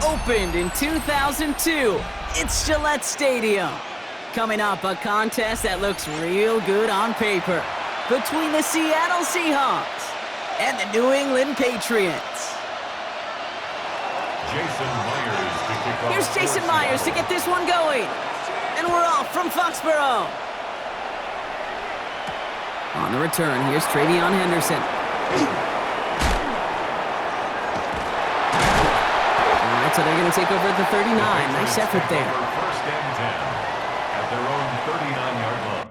opened in 2002. It's Gillette Stadium. Coming up, a contest that looks real good on paper between the Seattle Seahawks and the New England Patriots. Here's Jason Myers to get this one going. And we're off from Foxborough. On the return, here's Travion Henderson. All right, so they're going to take over at the 39. Nice effort there. First and 10 at their own 39-yard line.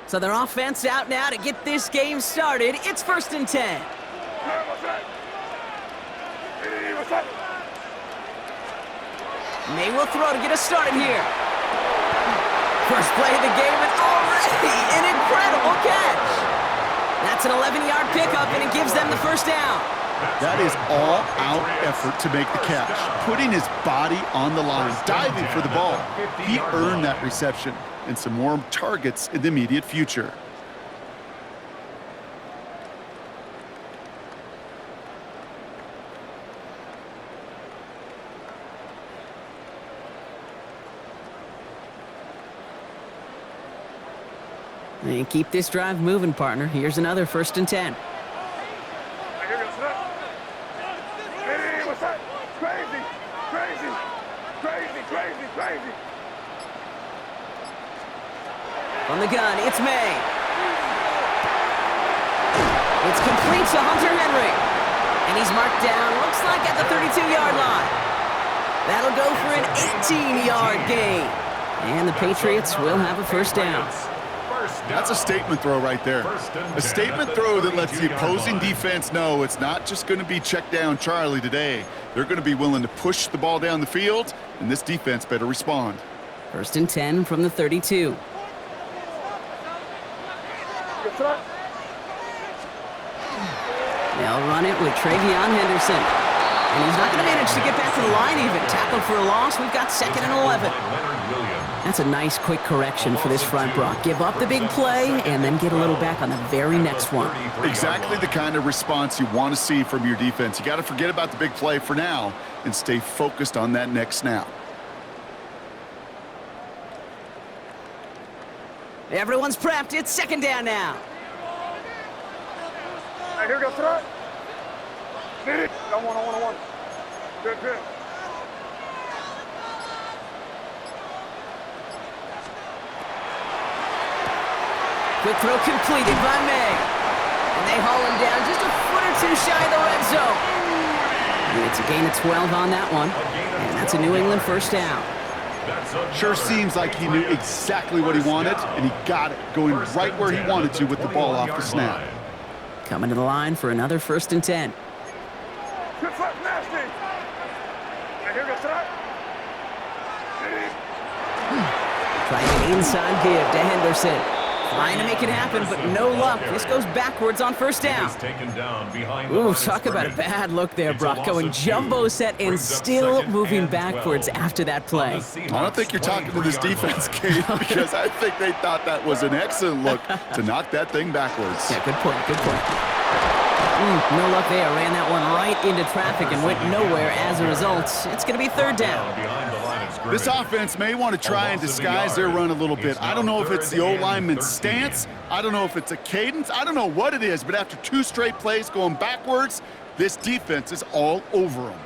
So their offense out now to get this game started. It's 1st and 10. May will throw to get us started here. First play of the game and already an incredible catch. That's an 11-yard pickup and it gives them the first down. That is all-out effort to make the catch, putting his body on the line, diving for the ball. He earned that reception and some more targets in the immediate future. And keep this drive moving, partner. Here's another 1st and 10. From the gun, it's May. It's complete to Hunter Henry. And he's marked down, looks like at the 32-yard line. That'll go for an 18-yard gain. And the Patriots will have a first down. That's a statement throw right there. A statement throw that lets the opposing defense know it's not just going to be check down Charlie today. They're going to be willing to push the ball down the field, and this defense better respond. 1st and 10 from the 32. They'll run it with Travion Henderson. And he's not going to manage to get back to the line even. Tackled for a loss. We've got 2nd and 11. That's a nice quick correction for this front, Brock. Give up the big play and then get a little back on the very next one. Exactly the kind of response you want to see from your defense. You got to forget about the big play for now and stay focused on that next snap. Everyone's prepped. It's 2nd down now. Here we go, throw. Did it. On one. Good. Quick throw completed by May. And they haul him down just a foot or two shy of the red zone. And it's a gain of 12 on that one. And that's a New England first down. Sure seems like he knew exactly what he wanted, and he got it, going right where he wanted to with the ball off the snap. Coming to the line for another 1st and 10. Good flat, nasty. And here goes that. Trying an inside give to Henderson. trying to make it happen, but no luck. This goes backwards on first down. He's taken down behind the Ooh, line of talk about a scrimmage. bad look there, It's a Brock. loss Going of 2. jumbo set and Brings up still second moving and backwards 12. after that play. On the I don't think you're talking to this Seahawks' defense, 20-yard line. Kate, because I think they thought that was an excellent look to knock that thing backwards. Yeah, good point, good point. No luck there. Ran that one right into traffic and went nowhere as a result. It's going to be third down. Behind the line of scrimmage. This offense may want to try and disguise their run a little bit. I don't know if it's the O-lineman's stance. I don't know if it's a cadence. I don't know what it is, but after 2 straight plays going backwards, this defense is all over them.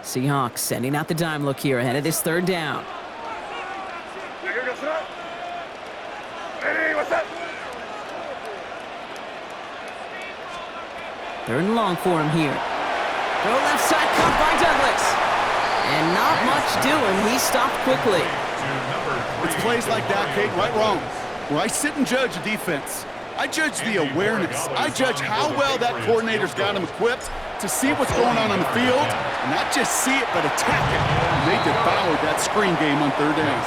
Seahawks sending out the dime look here ahead of this third down. Ready, what's up? Third and long for him here. Throw left side, caught by Douglas. And not much doing. He stopped quickly. It's plays like that, Kate, right, wrong. Where I sit and judge a defense, I judge the awareness. I judge how well that coordinator's got him equipped to see what's going on the field, and not just see it, but attack it. And they devoured that screen game on third down.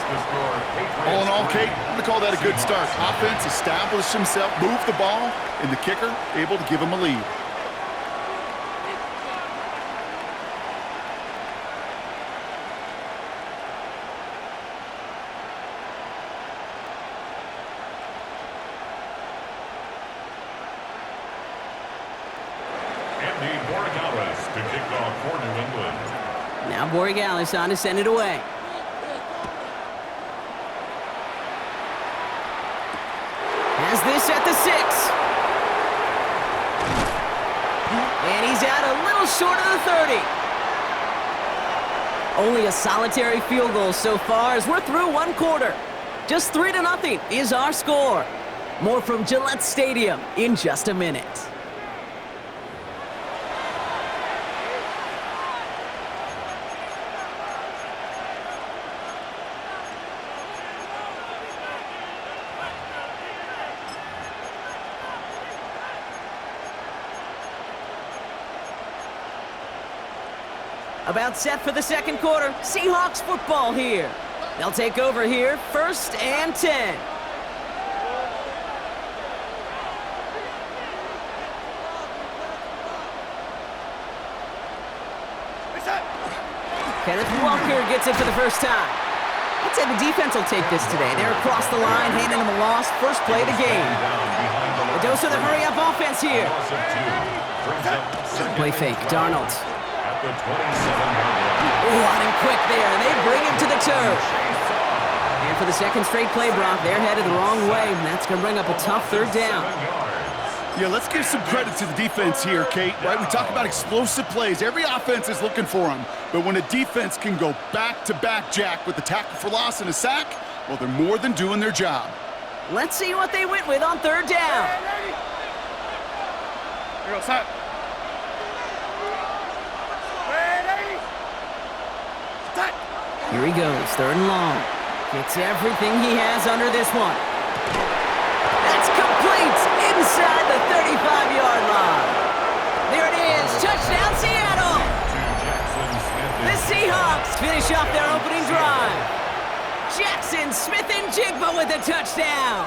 All in all, Kate, I'm going to call that a good start. Offense established himself, moved the ball, and the kicker able to give him a lead. Andy Borregales to kick off for New England. Now Borregales on to send it away. Has this at the 6. And he's out a little short of the 30. Only a solitary field goal so far as we're through one quarter. Just 3-0 is our score. More from Gillette Stadium in just a minute. About set for the second quarter. Seahawks football here. They'll take over here, 1st and 10. Kenneth Walker gets it for the first time. I'd say the defense will take this today. They're across the line, handing them a loss. First play of the game. A dose of the hurry-up offense here. Play fake, Darnold. At the 27-yard line. Oh, on him quick there, and they bring him to the turf. And for the second straight play, Brock, they're headed the wrong way, and that's going to bring up a tough third down. Yeah, let's give some credit to the defense here, Kate, right? We talk about explosive plays. Every offense is looking for them. But when a defense can go back-to-back, Jack, with a tackle for loss and a sack, well, they're more than doing their job. Let's see what they went with on third down. Here goes, set. Ready, set. Here he goes, third and long. Gets everything he has under this one. That's complete inside the 35-yard line. There it is, touchdown Seattle. The Seahawks finish off their opening drive. Jackson Smith-Njigba with a touchdown.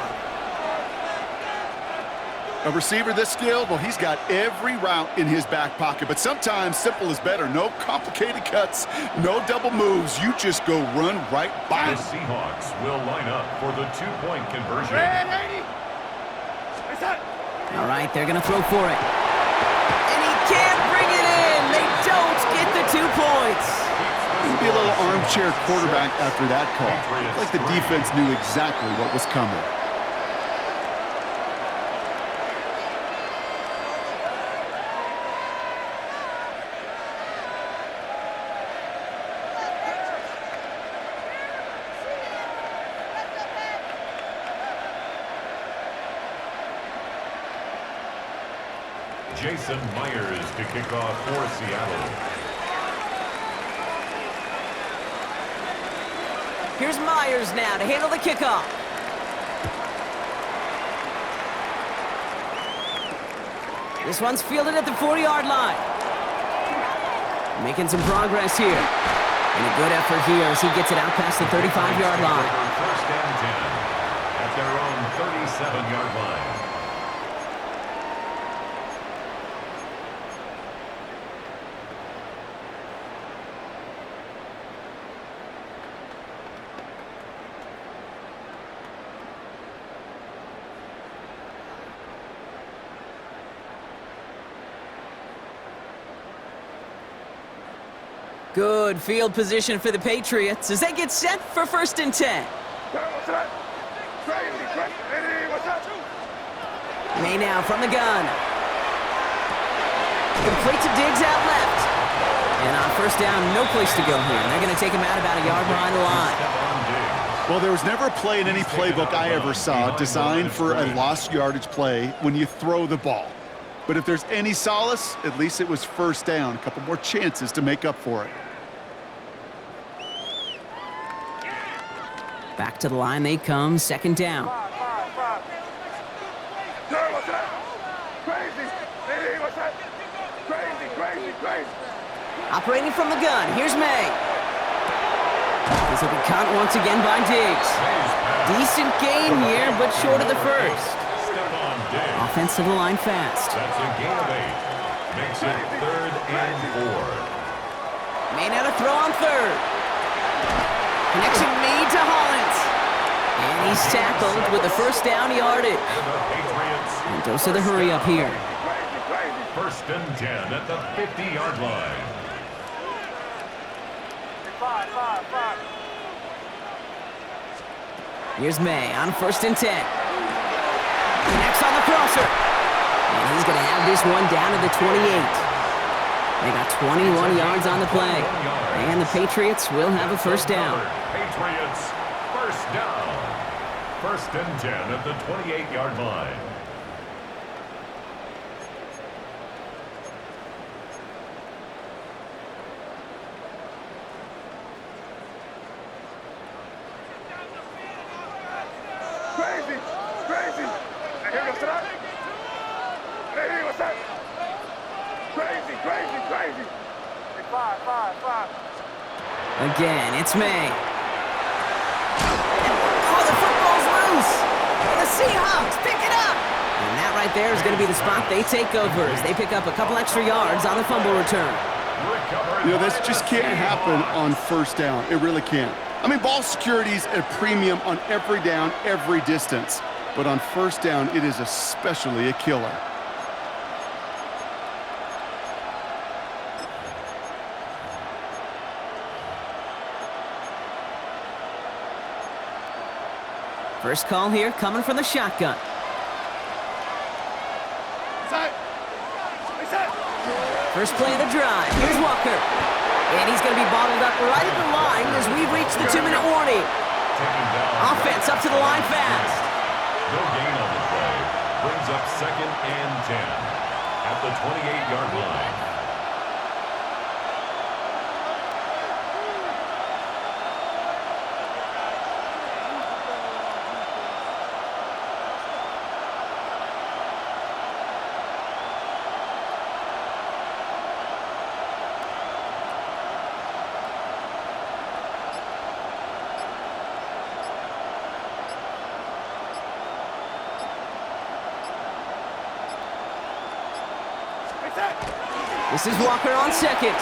A receiver this skilled, well, he's got every route in his back pocket. But sometimes simple is better. No complicated cuts, no double moves. You just go run right by The him. Seahawks will line up for the two-point conversion. Ready, set. All right, they're going to throw for it. And he can't bring it in. They don't get the 2 points. He'd be a little armchair quarterback after that call. Like the defense knew exactly what was coming. Jason Myers to kick off for Seattle. Here's Myers now to handle the kickoff. This one's fielded at the 40-yard line. Making some progress here. And a good effort here as he gets it out past the 35-yard line. First and 10. at their own 37-yard line. Good field position for the Patriots as they get set for 1st and 10. What's that? Crazy, crazy. Hey, what's that? May now from the gun. Complete to Diggs out left. And on 1st down, no place to go here. They're going to take him out about a yard behind the line. Well, there was never a play in any playbook I ever saw designed for a lost yardage play when you throw the ball. But if there's any solace, at least it was 1st down. A couple more chances to make up for it. Back to the line they come, 2nd down. Five. Hey, what's that? Crazy. Hey, what's that? Crazy. Operating from the gun, here's May. This will be caught once again by Diggs. Decent gain here, but short of the 1st. Offense to the line fast. That's a gain of 8. Makes it 3rd and 4. May now to throw on 3rd. Connection made to Hollins. And he's tackled with the 1st down yardage. And dose of the hurry up here. 1st and 10 at the 50-yard line. Five. Here's May on 1st and 10. Connects on the crosser. And he's going to have this one down to the 28. They got 21 yards on the play. And the Patriots will have a 1st down. Patriots, 1st down. 1st and 10 at the 28-yard line. Crazy. Hey, what's that? Hey, what's that? Crazy. Hey, five. Again, it's May. Oh, the football's loose. And the Seahawks pick it up. And that right there is going to be the spot they take over as they pick up a couple extra yards on the fumble return. You know, this just can't happen on 1st down. It really can't. I mean, ball security's at a premium on every down, every distance. But on 1st down, it is especially a killer. First call here coming from the shotgun. First play of the drive. Here's Walker. And he's going to be bottled up right at the line as we've reached the 2-minute warning. Offense up to the line fast. No gain on the play. Brings up 2nd and 10 at the 28-yard line. This is Walker on 2nd.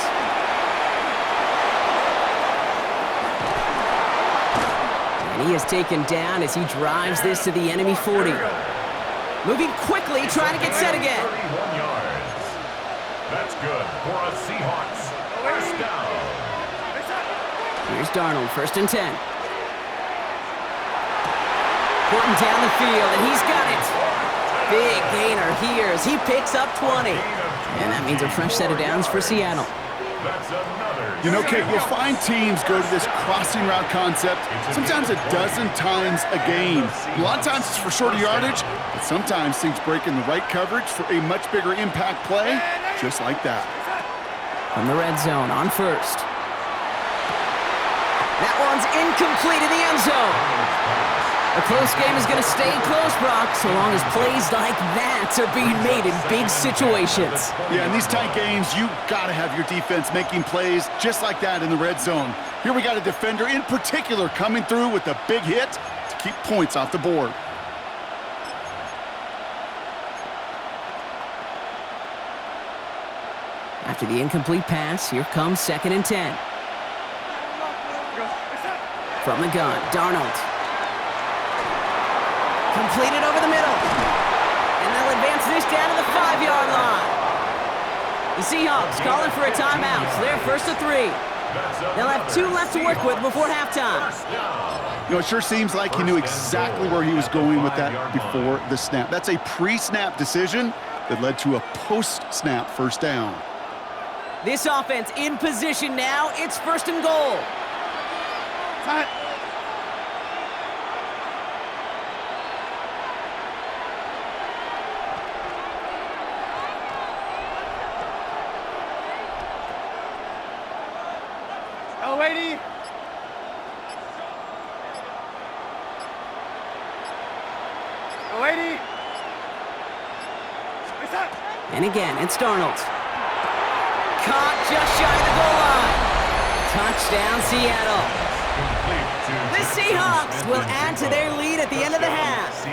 And he is taken down as he drives this to the enemy 40. Moving quickly, trying to get set again. 31 yards. That's good for a Seahawks 1st down. Here's Darnold, 1st and 10. Porting down the field, and he's got it. Big gainer here as he picks up 20. And that means a fresh set of downs for Seattle. That's another. You know, Kate, you'll find teams go to this crossing route concept sometimes a dozen times a game. A lot of times it's for shorter yardage, but sometimes things break in the right coverage for a much bigger impact play, just like that. From the red zone on 1st. That one's incomplete in the end zone. A close game is going to stay close, Brock, so long as plays like that are being made in big situations. Yeah, in these tight games, you got to have your defense making plays just like that in the red zone. Here we got a defender in particular coming through with a big hit to keep points off the board. After the incomplete pass, here comes 2nd and 10. From the gun, Darnold. Completed over the middle. And they'll advance this down to the 5-yard line. The Seahawks calling for a timeout, so they're 1st and 3. They'll have 2 left to work with before halftime. You know, it sure seems like he knew exactly where he was going with that before the snap. That's a pre-snap decision that led to a post-snap first down. This offense in position now. It's 1st and goal. Hello, lady. Hello, lady. And again, it's Darnold. Caught just shy of the goal line. Touchdown, Seattle. The Seahawks will add to their lead at the end of the half.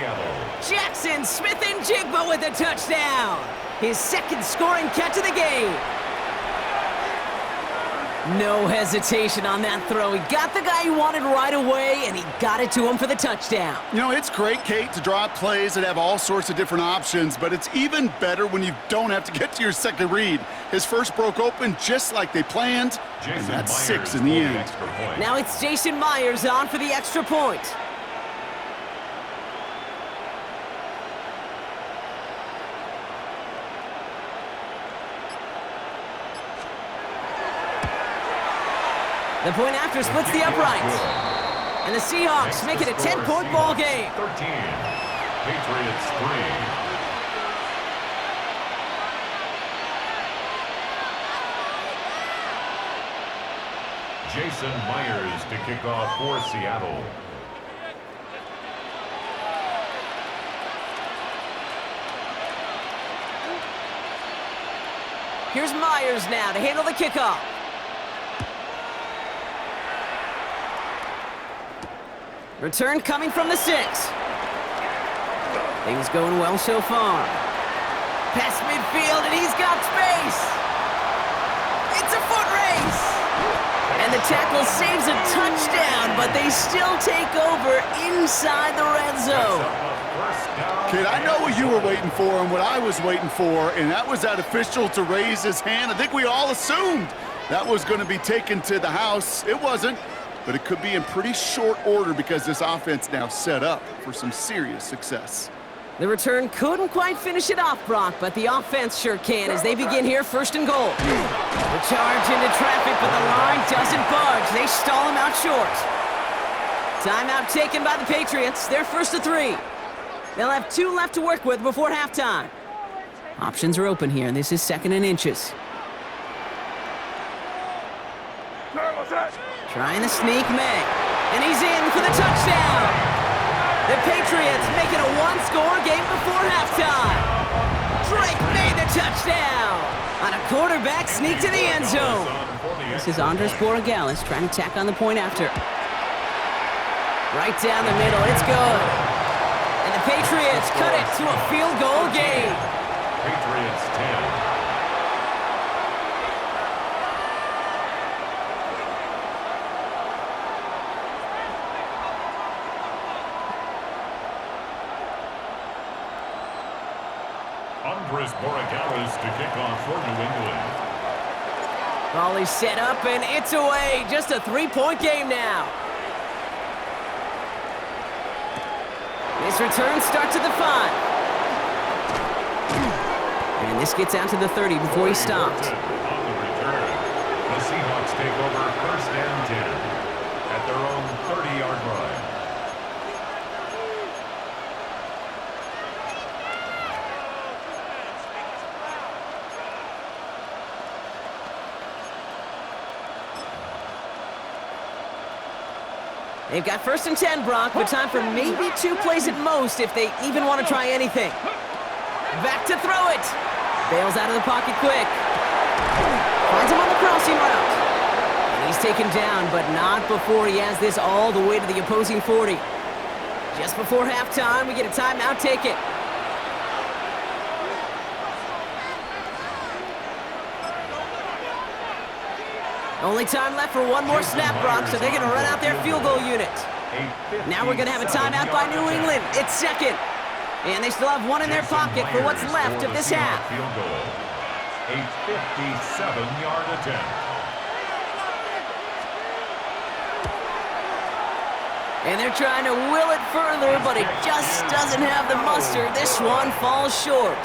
Jackson Smith-Njigba with a touchdown. His 2nd scoring catch of the game. No hesitation on that throw. He got the guy he wanted right away, and he got it to him for the touchdown. You know, it's great, Kate, to draw up plays that have all sorts of different options, but it's even better when you don't have to get to your second read. His first broke open just like they planned, and that's 6 in the end. Now it's Jason Myers on for the extra point. The point after splits the uprights. And the Seahawks make it a 10-point ball game. 13. Patriots 3. Jason Myers to kick off for Seattle. Here's Myers now to handle the kickoff. Return coming from the 6. Things going well so far. Past midfield, and he's got space. It's a foot race. And the tackle saves a touchdown, but they still take over inside the red zone. Kid, I know what you were waiting for and what I was waiting for, and that was that official to raise his hand. I think we all assumed that was going to be taken to the house. It wasn't. But it could be in pretty short order because this offense now set up for some serious success. The return couldn't quite finish it off, Brock, but the offense sure can as they begin here 1st and goal. The charge into traffic, but the line doesn't budge. They stall him out short. Timeout taken by the Patriots. They're 1st and 3. They'll have 2 left to work with before halftime. Options are open here, and this is 2nd and inches. Trying to sneak May. And he's in for the touchdown. The Patriots make it a 1-score game before halftime. Drake made the touchdown on a quarterback sneak to the end zone. This is Andres Borregales trying to tack on the point after. Right down the middle, it's good. And the Patriots cut it to a field goal game. Patriots 10. Andres Borregales to kick off for New England. Ball is set up, and it's away. Just a 3-point game now. This return starts at the 5. And this gets out to the 30 before he stopped. On the return, the Seahawks take over 1st and 10 at their own 30-yard line. They've got 1st and 10, Brock, but time for maybe 2 plays at most if they even want to try anything. Back to throw it. Bails out of the pocket quick. Finds him on the crossing route. And he's taken down, but not before he has this all the way to the opposing 40. Just before halftime, we get a timeout ticket. Only time left for one more snap, Brock, so they're going to run out their field goal unit. Now we're going to have a timeout by New England. It's second. And they still have one in their pocket for what's left of this half. Field goal. A 57-yard attempt. And they're trying to will it further, but it just doesn't have the muster. This one falls short.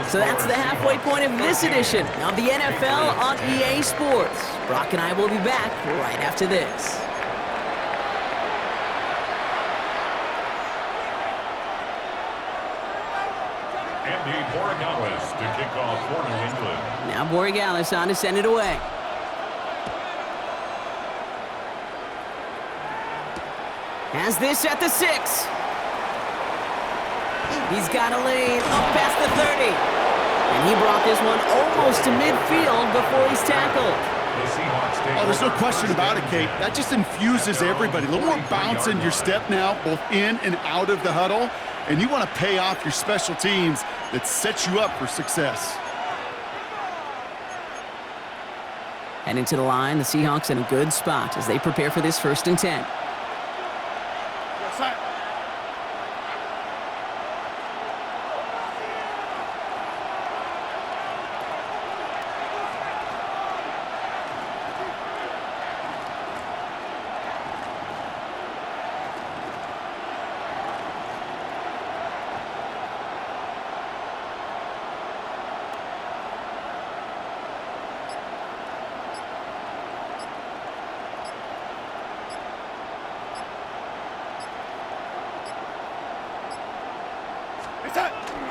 So that's the halfway point of this edition of the NFL on EA Sports. Brock and I will be back right after this. Andy Borregales to kick off for New England. Now Borregales on to send it away. Has this at the 6. He's got a lane up past the 30. And he brought this one almost to midfield before he's tackled. Oh, there's no question about it, Kate. That just infuses everybody. A little more bounce in your step now, both in and out of the huddle. And you want to pay off your special teams that sets you up for success. Heading to the line, the Seahawks in a good spot as they prepare for this 1st and 10.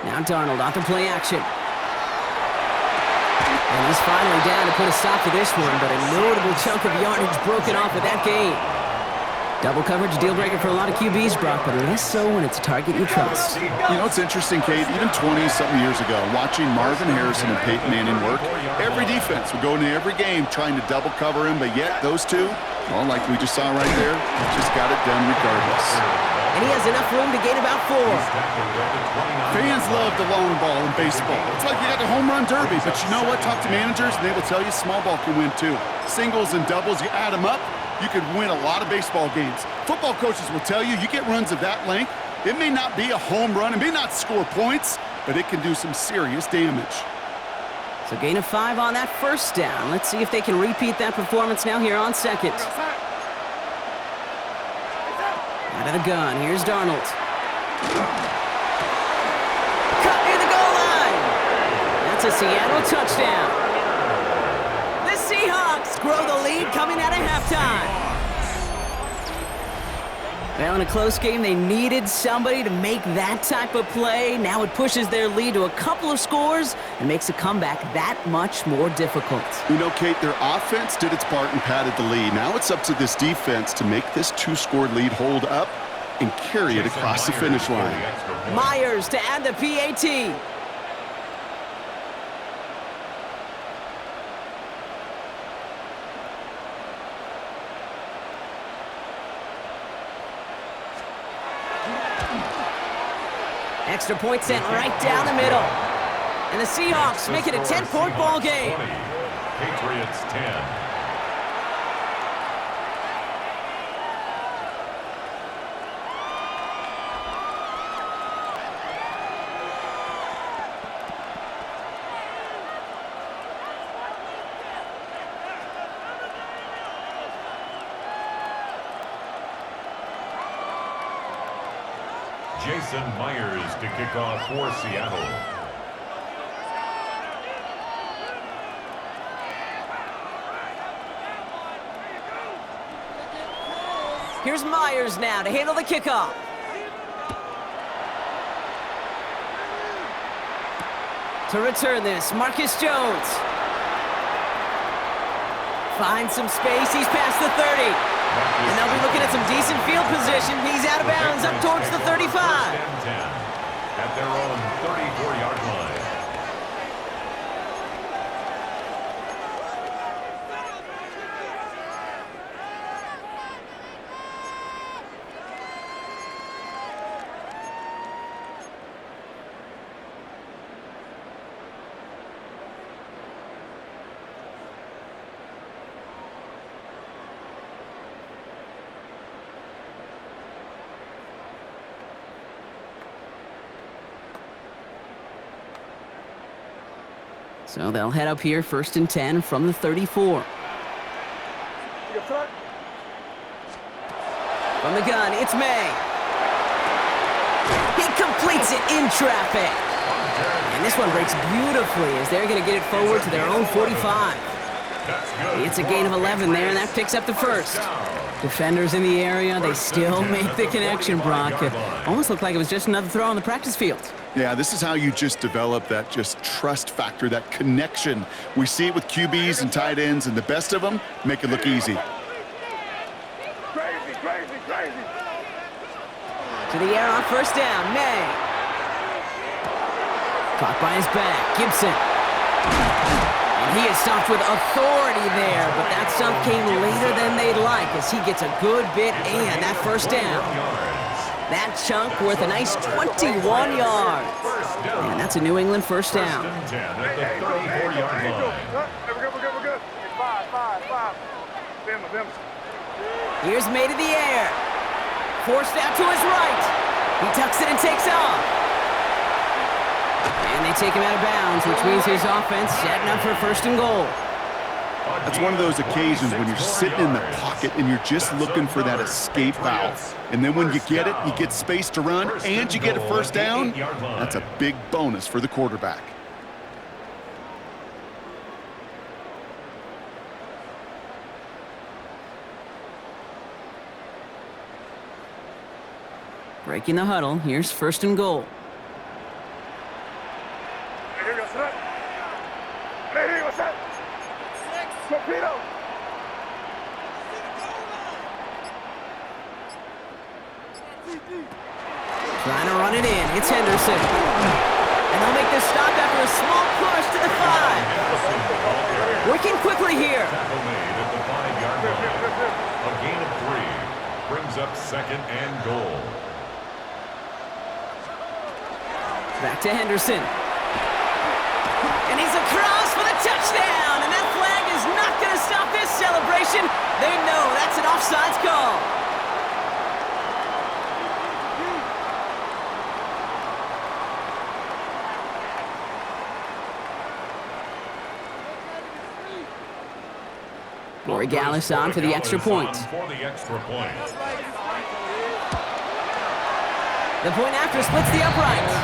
Now Darnold off the play action. And he's finally down to put a stop to this one, but a notable chunk of yardage broken off with that gain. Double coverage, deal breaker for a lot of QBs, Brock, but less so when it's a target you trust. You know, it's interesting, Kate, even 20-something years ago, watching Marvin Harrison and Peyton Manning work, every defense would go into every game trying to double cover him, but yet those two, well, like we just saw right there, just got it done regardless. And he has enough room to gain about 4. Fans love the long ball in baseball. It's like you got the home run derby, but you know what? Talk to managers, and they will tell you small ball can win too. Singles and doubles, you add them up, you could win a lot of baseball games. Football coaches will tell you, you get runs of that length, it may not be a home run, it may not score points, but it can do some serious damage. So gain of 5 on that 1st down. Let's see if they can repeat that performance now here on 2nd. Out of the gun, here's Darnold. Cut near the goal line. That's a Seattle touchdown. The Seahawks grow the lead coming out of halftime. Well, in a close game, they needed somebody to make that type of play. Now it pushes their lead to a couple of scores and makes a comeback that much more difficult. You know, Kate, their offense did its part and padded the lead. Now it's up to this defense to make this 2-score lead hold up and carry it across the finish line. Myers to add the PAT. Extra point sent right down the middle. And the Seahawks make it a 10-point ball game. Patriots 10. Jason Myers to kick off for Seattle. Here's Myers now to handle the kickoff. To return this, Marcus Jones. Finds some space, he's past the 30. And they'll be looking at some decent field position. He's out of bounds up towards the 35. At their own 34-yard line. So they'll head up here, 1st and 10 from the 34. Your front. From the gun, it's May. He completes it in traffic. And this one breaks beautifully as they're going to get it forward to their own 45. It's a gain of 11 there, and that picks up the first. Defenders in the area, they still make the connection, Brock. It almost looked like it was just another throw on the practice field. Yeah, this is how you just develop that just trust factor, that connection. We see it with QBs and tight ends, and the best of them make it look easy. Crazy, crazy, crazy. To the air on 1st down, May. Caught by his back, Gibson. And he is stopped with authority there, but that stop came later than they'd like as he gets a good bit and that 1st down. That chunk worth a nice 21 yards. And that's a New England 1st down. At the 34-yard line. We're good. It's 5. Them. Here's May to the air. Forced out to his right. He tucks it and takes off. And they take him out of bounds, which means his offense setting up for 1st and goal. That's one of those occasions when you're sitting in the pocket and you're just looking for that escape valve. And then when you get it, you get space to run, and you get a 1st down. That's a big bonus for the quarterback. Breaking the huddle, here's 1st and goal. Here we go, son. Hey, what's that? Torpedo. Trying to run it in. It's Henderson. And they'll make this stop after a small push to the 5. Working quickly here. Tackle made at the 5-yard line. A gain of 3 brings up 2nd and goal. Back to Henderson. And he's across for the touchdown. And that flag is not going to stop this celebration. They know that's an offsides call. Corey Gallis on for the extra point. For the extra point. The point after splits the uprights.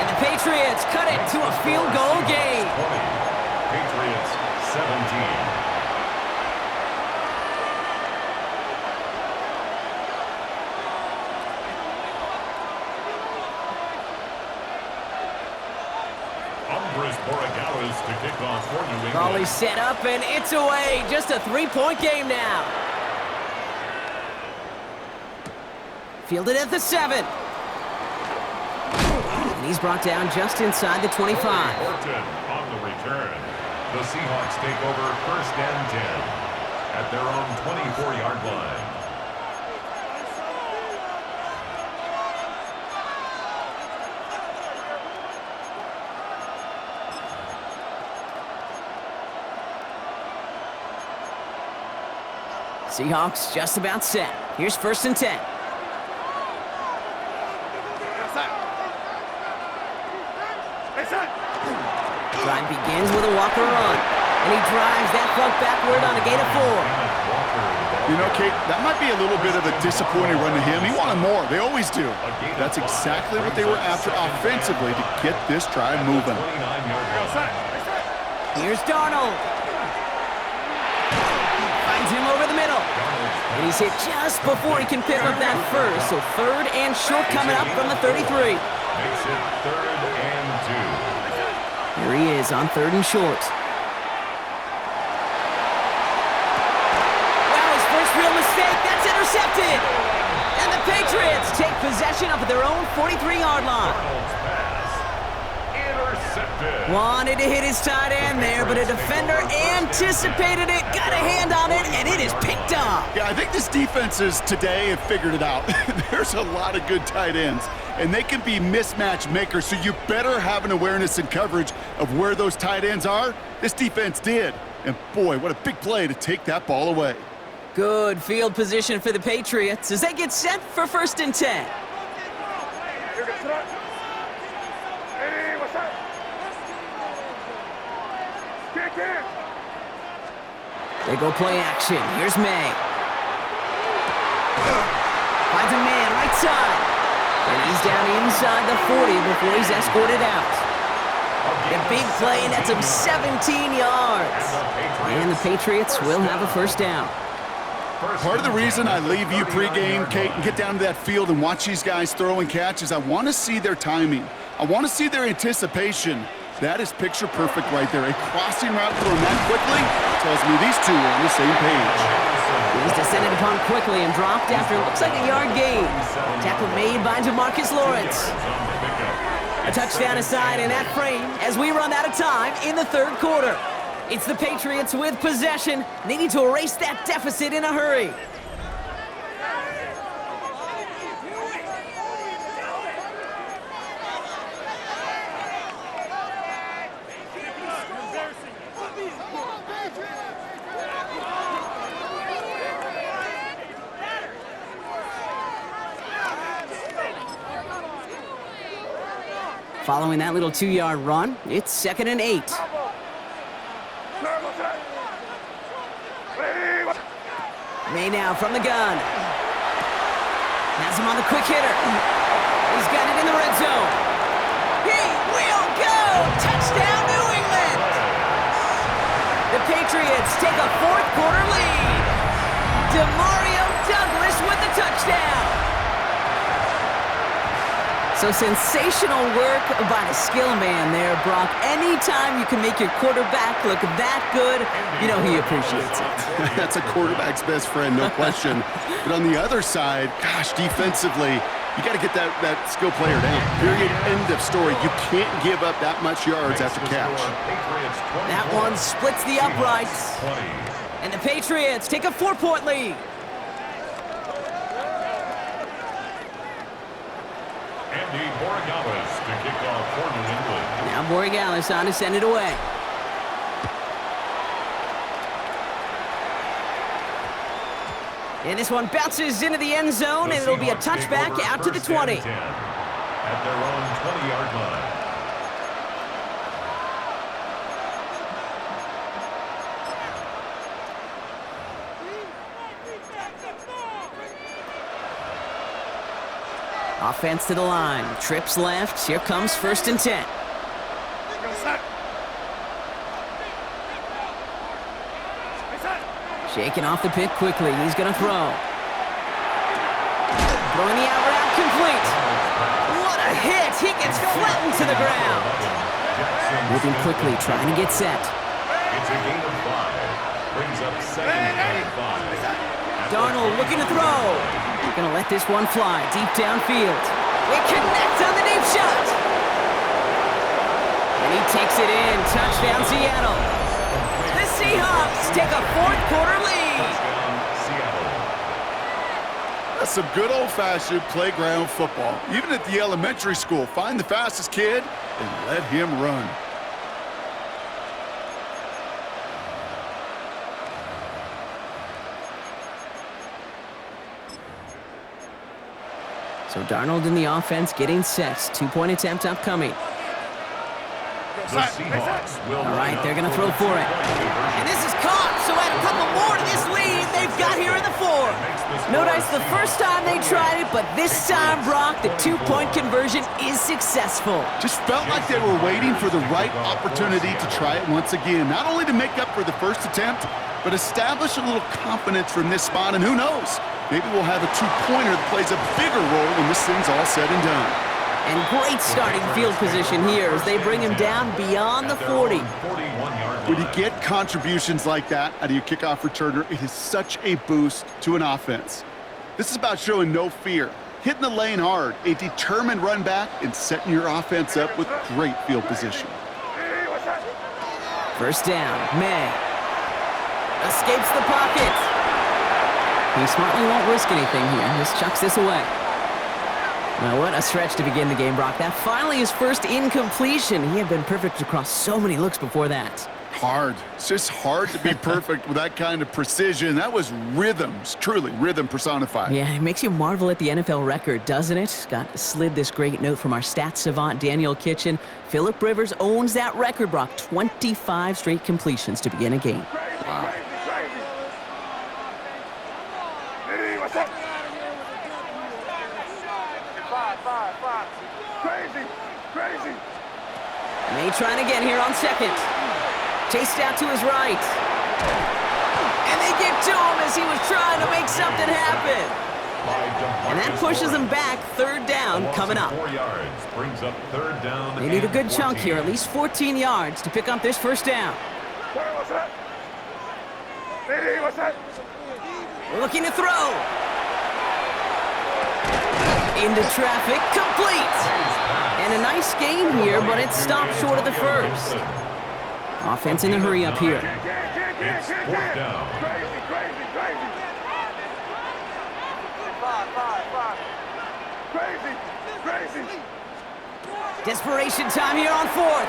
And the Patriots cut it to a field goal game. 20. Patriots 17. Andres Borregales to kick off for New England. Ball is set up and it's away. Just a 3-point game now. Fielded at the 7. And he's brought down just inside the 25. Horton on the return. The Seahawks take over 1st and 10 at their own 24-yard line. Seahawks just about set. Here's 1st and 10. Drive begins with a Walker run. And he drives that front backward on a gain of 4. You know, Kate, that might be a little bit of a disappointing run to him. He wanted more. They always do. That's exactly what they were after offensively to get this drive moving. Here's Darnold. Finds him over the middle. And he's hit just before he can pick up that first. So 3rd and short coming up from the 33. Makes it 3rd and 2. Here he is on 3rd and short. Wow, his first real mistake. That's intercepted. And the Patriots take possession up at their own 43-yard line. Darnold's pass intercepted. Wanted to hit his tight end there, but a defender anticipated it, got a hand on it, and it is picked up. Yeah, I think this defenses today have figured it out. There's a lot of good tight ends, and they can be mismatch makers, so you better have an awareness and coverage of where those tight ends are. This defense did, and boy, what a big play to take that ball away. Good field position for the Patriots as they get set for 1st and 10. Hey, what's that? Kick in. They go play action. Here's May. Finds a man right side. And he's down inside the 40 before he's escorted out. The big play, and that's him 17 yards. And the Patriots will have a first down. Part of the reason I leave you pregame, Kate, and get down to that field and watch these guys throw and catch is I want to see their timing. I want to see their anticipation. That is picture perfect right there. A crossing route thrown that quickly tells me these two are on the same page. He's descended upon quickly and dropped after looks like a yard gain. Tackle made by DeMarcus Lawrence. A touchdown aside in that frame as we run out of time in the third quarter. It's the Patriots with possession, needing to erase that deficit in a hurry. Following that little 2-yard run, it's 2nd and 8. May now from the gun. Has him on the quick hitter. He's got it in the red zone. He will go! Touchdown, New England! The Patriots take a fourth quarter lead. Demario Douglas with the touchdown. So sensational work by the skill man there, Brock. Anytime you can make your quarterback look that good, you know he appreciates it. That's a quarterback's best friend, no question. But on the other side, gosh, defensively, you got to get that skill player down. Period, end of story. You can't give up that much yards after catch. That one splits the uprights. And the Patriots take a 4-point lead. Andy Borregales to kick off for New England. Now Borregales on to send it away. And this one bounces into the end zone, and it'll be a touchback out to the 20. At their own 20-yard line. Offense to the line. Trips left. Here comes 1st and 10. Shaking off the pick quickly. He's going to throw. Throwing the out route complete. What a hit. He gets flattened to the ground. Moving quickly, trying to get set. It's a gain of 5. Brings up 2nd and 5. Darnold looking to throw. Gonna let this one fly deep downfield. It connects on the deep shot. And he takes it in. Touchdown, Seattle. The Seahawks take a fourth quarter lead. That's some good old-fashioned playground football. Even at the elementary school, find the fastest kid and let him run. So Darnold in the offense getting set. 2-point attempt upcoming. The Seahawks will All right, they're going to throw for it. And this is caught, so add a couple more to this lead they've got here in the 4. Notice the first time they tried it, but this time, Brock, the 2-point conversion is successful. Just felt like they were waiting for the right opportunity to try it once again. Not only to make up for the first attempt, but establish a little confidence from this spot, and who knows? Maybe we'll have a 2-pointer that plays a bigger role when this thing's all said and done. And great starting field position here as they bring him down beyond the 40. When you get contributions like that out of your kickoff returner, it is such a boost to an offense. This is about showing no fear, hitting the lane hard, a determined run back, and setting your offense up with great field position. First down, May. Escapes the pocket. He smartly won't risk anything here. Just chucks this away. Now, what a stretch to begin the game, Brock. That finally his first incompletion. He had been perfect across so many looks before that. Hard. It's just hard to be perfect with that kind of precision. That was rhythms, truly rhythm personified. Yeah, it makes you marvel at the NFL record, doesn't it? Got slid this great note from our stats savant, Daniel Kitchen. Phillip Rivers owns that record, Brock. 25 straight completions to begin a game. Wow. Hey, what's up? Five. Crazy. May trying again here on second. Chased out to his right. And they get to him as he was trying to make something happen. And that pushes them back. Third down coming up. 4 yards brings up third down. They need a good 14. chunk here, at least 14 yards to pick up this first down. Hey, what's up? Hey, what's up? Looking to throw. Into traffic, complete. And a nice gain here, but it stopped short of the first. Offense in a hurry up here. It's fourth down. Crazy. Five. Crazy. Desperation time here on fourth.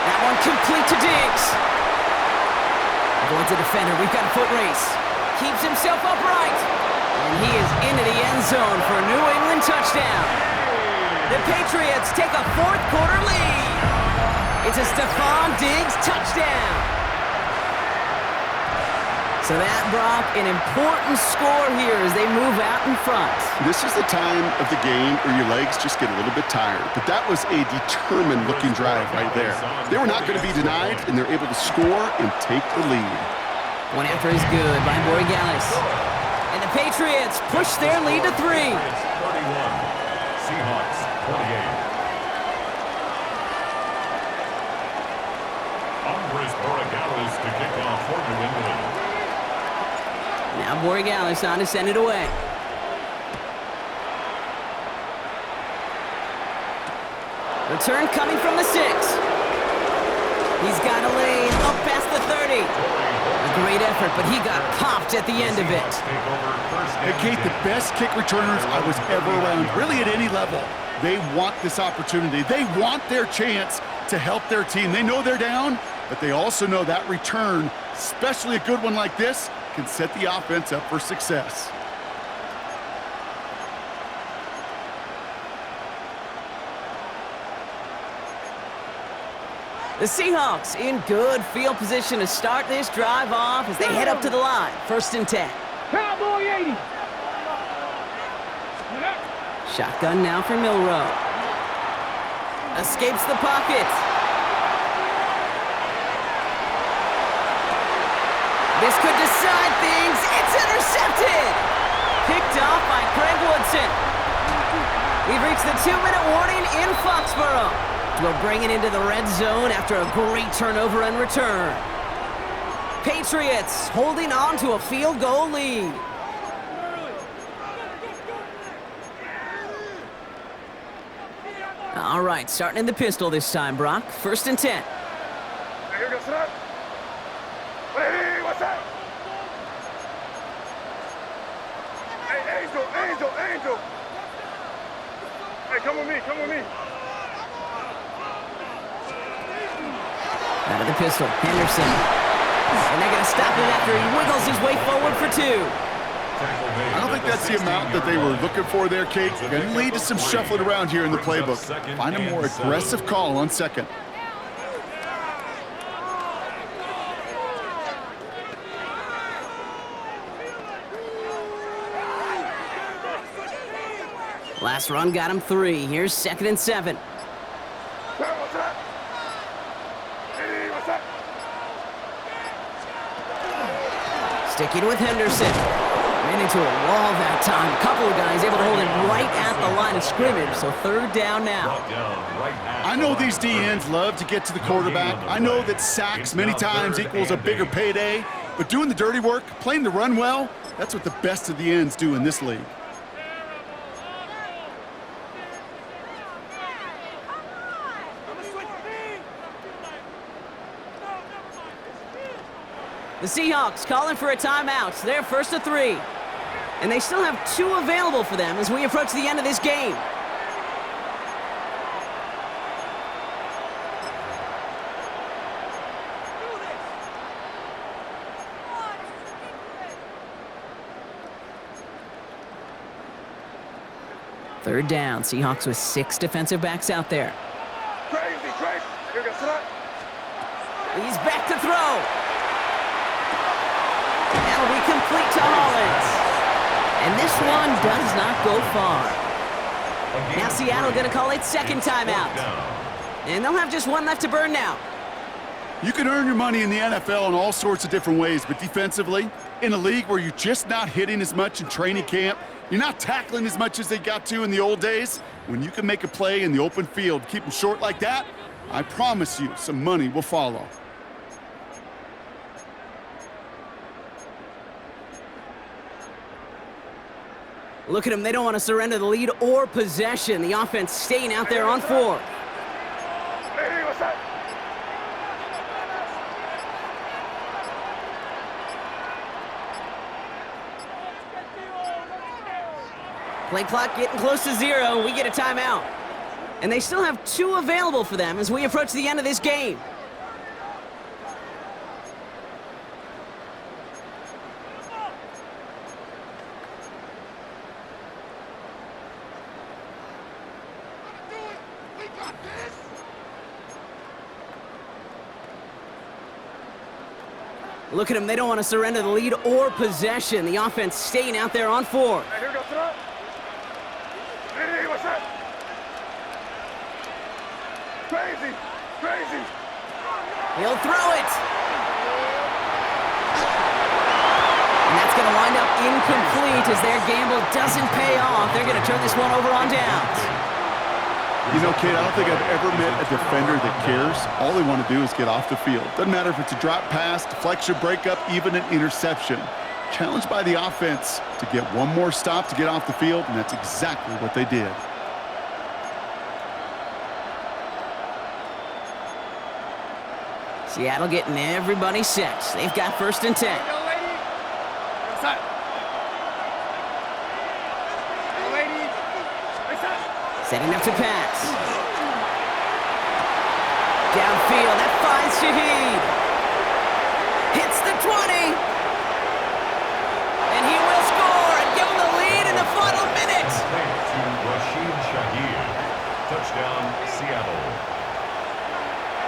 That one complete to Diggs. Avoids a defender. We've got a foot race. Keeps himself upright. And he is into the end zone for a New England touchdown. The Patriots take a fourth quarter lead. It's a Stephon Diggs touchdown. So that, Brock, an important score here as they move out in front. This is the time of the game where your legs just get a little bit tired. But that was a determined-looking drive right there. They were not going to be denied, and they're able to score and take the lead. One after is good by Borregales. And the Patriots push their lead to 3. It's 31. Seahawks 28. Andres Borregales to kick off for New England. Now Borregales on to send it away. Return coming from the 6. He's got a lane up past the 30. A great effort, but he got popped at the end of it. Hey, Kate, the best kick returners I was ever around, really at any level. They want this opportunity. They want their chance to help their team. They know they're down, but they also know that return, especially a good one like this, can set the offense up for success. The Seahawks in good field position to start this drive off as they head up to the line. 1st and 10. Cowboy 80. Shotgun now for Milroe. Escapes the pocket. This could decide things. It's intercepted. Picked off by Craig Woodson. We've reached the 2-minute warning in Foxborough. We'll bring it into the red zone after a great turnover and return. Patriots holding on to a field goal lead. All right, starting in the pistol this time, Brock. 1st and 10. Here goes that. Hey, what's that? Hey, Angel. Hey, come with me. Out of the pistol, Henderson. And they're going to stop him after he wiggles his way forward for 2. I don't think that's the amount that they were looking for there, Kate. Going to lead to some shuffling around here in the playbook. Find a more aggressive call on 2nd. Last run got him 3. Here's 2nd and 7. What's that? Hey, what's that? Sticking with Henderson. Ran into a wall that time. Couple of guys able to hold him right at the line of scrimmage. So 3rd down now. I know these DNs love to get to the quarterback. I know that sacks many times equals a bigger payday. But doing the dirty work, playing the run well, that's what the best of the ends do in this league. The Seahawks calling for a timeout. They're 1st and 3. And they still have 2 available for them as we approach the end of this game. Third down. Seahawks with 6 defensive backs out there. Crazy. Here goes that. He's back to throw. That'll be complete to Hollins. And this one does not go far. Now Seattle going to call its second timeout. And they'll have just one left to burn now. You can earn your money in the NFL in all sorts of different ways, but defensively, in a league where you're just not hitting as much in training camp, you're not tackling as much as they got to in the old days, when you can make a play in the open field, keep them short like that, I promise you some money will follow. Look at them. They don't want to surrender the lead or possession. The offense staying out there on 4. Hey, what's that? Play clock getting close to 0. We get a timeout. And they still have 2 available for them as we approach the end of this game. Look at them. They don't want to surrender the lead or possession. The offense staying out there on 4. Hey, here goes that. Hey, what's that? Crazy. He'll throw it. And that's going to wind up incomplete as their gamble doesn't pay off. They're going to turn this one over on downs. You know, Kate, I don't think I've ever met a defender that cares. All they want to do is get off the field. Doesn't matter if it's a drop pass, deflection, breakup, even an interception. Challenged by the offense to get one more stop to get off the field, and that's exactly what they did. Seattle getting everybody set. They've got 1st and 10. Yo, lady. What's that? Yo, lady. What's that? Setting up to pass. Downfield, that finds Shaheed. Hits the 20. And he will score and give them the lead in the final minute. To Rashid Shaheed. Touchdown, Seattle.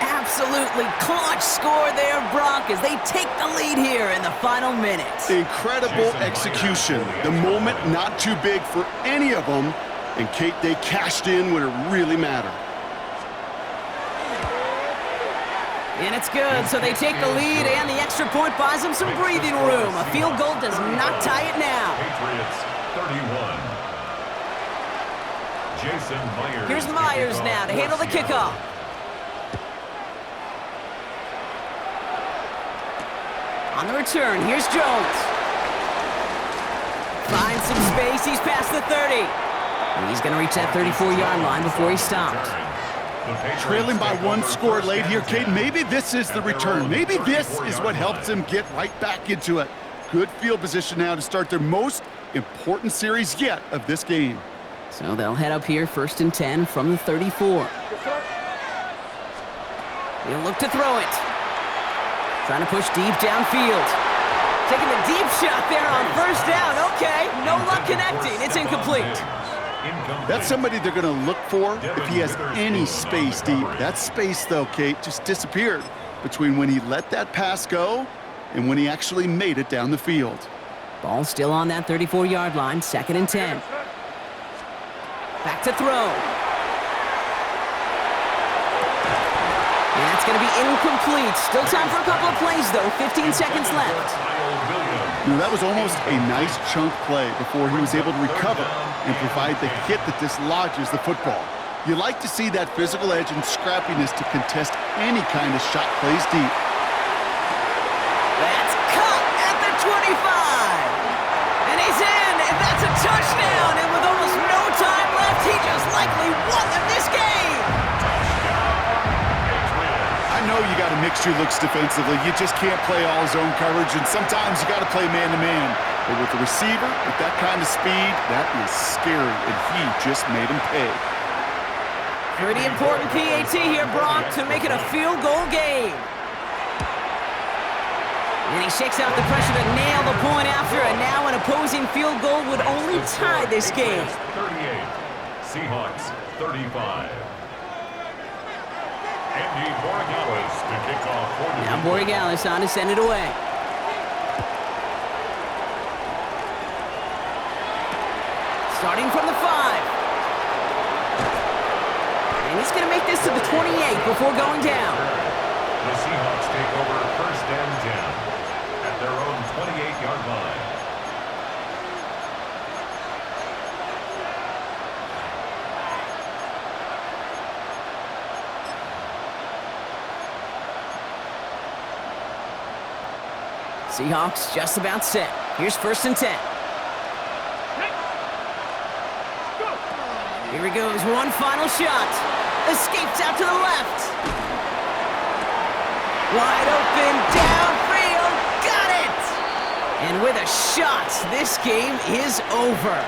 Absolutely clutch score there, Brock, as they take the lead here in the final minute. Incredible execution. The moment not too big for any of them. And Kate, they cashed in when it really mattered. And it's good, so they take the lead, and the extra point buys them some breathing room. A field goal does not tie it now. Patriots 31. Jason Myers. Here's Myers now to handle the kickoff. On the return, here's Jones. Finds some space, he's past the 30. He's going to reach that 34-yard line before he stopped. Trailing by 1 score late here, Kate. Maybe this is the return. Maybe this is what helps them get right back into it. Good field position now to start their most important series yet of this game. So they'll head up here, 1st and 10 from the 34. He'll look to throw it. Trying to push deep downfield. Taking the deep shot there on 1st down. Okay, no luck connecting. It's incomplete. That's somebody they're going to look for if he has any space deep. That space, though, Kate, just disappeared between when he let that pass go and when he actually made it down the field. Ball still on that 34-yard line, 2nd and 10. Back to throw. That's going to be incomplete. Still time for a couple of plays, though. 15 seconds left. You know, that was almost a nice chunk play before he was able to recover and provide the hit that dislodges the football. You like to see that physical edge and scrappiness to contest any kind of shot plays deep. That's caught at the 25. And he's in, and that's a touchdown. And with almost no time left, he just likely won them this game. I know you got to mix your looks defensively. You just can't play all zone coverage, and sometimes you got to play man-to-man. But with the receiver, with that kind of speed, that is scary, and he just made him pay. Pretty important PAT here, Brock, to make it a field goal game. And he shakes out the pressure to nail the point after, and now an opposing field goal would only tie this game. 38. Seahawks 35. Andy Borregales to kick off for the Now Borregales on to send it away. Starting from the 5. And he's going to make this to the 28 before going down. The Seahawks take over first and 10 at their own 28-yard line. Seahawks just about set. Here's first and 10. Here he goes, one final shot. Escapes out to the left. Wide open, downfield, got it! And with a shot, this game is over.